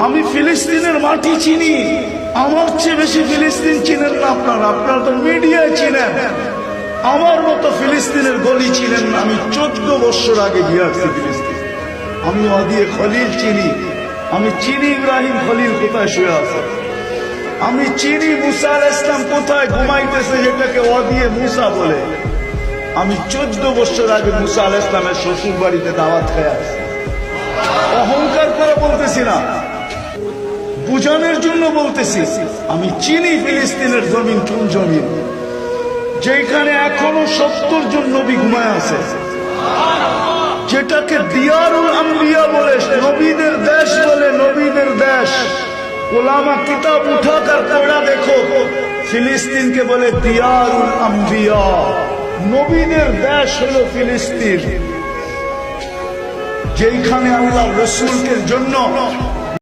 আমি ফিলিস্তিনের মাটি চিনি, আমার চেয়ে বেশি ফিলিস্তিন চিনেন না আপনারা। আপনারা তো মিডিয়ায় চিনেন, আমার মতো ফিলিস্তিনের গলি চিনেন না। আমি 14 বছর আগে গিয়ে আসছি ফিলিস্তিন। আমি ওয়াদিয়ে খলিল চিনি, আমি চিনি ইব্রাহিম খলিল কোথায় শুয়ে আছে, আমি চিনি মুসা আলাইহিস সালাম কোথায় ঘুমাইতেছে, যেটাকে ওয়াদিয়ে মুসা বলে। আমি 14 বছর আগে মুসা আলাইহিস সালামের শ্বশুর বাড়িতে দাওয়াত খেয়ে আসছি। অহংকার করে বলতেছি না, বুঝানোর জন্য বলতেছি। আমি চিনি ফিলিস্তিনের জমিন কোন জমিন, যেখানে এখনো 70 জন নবী ঘুমায় আছে, যেটাকে দিয়ারুল আম্বিয়া বলে, নবীদের দেশ বলে, নবীদের দেশ। ওলামা কিতাব উঠাকার পড়া দেখো, ফিলিস্তিনকে বলে দিয়ারুল আম্বিয়া, নবীদের দেশ হলো ফিলিস্তিন, যেখানে আল্লাহ রসুলকে জন্য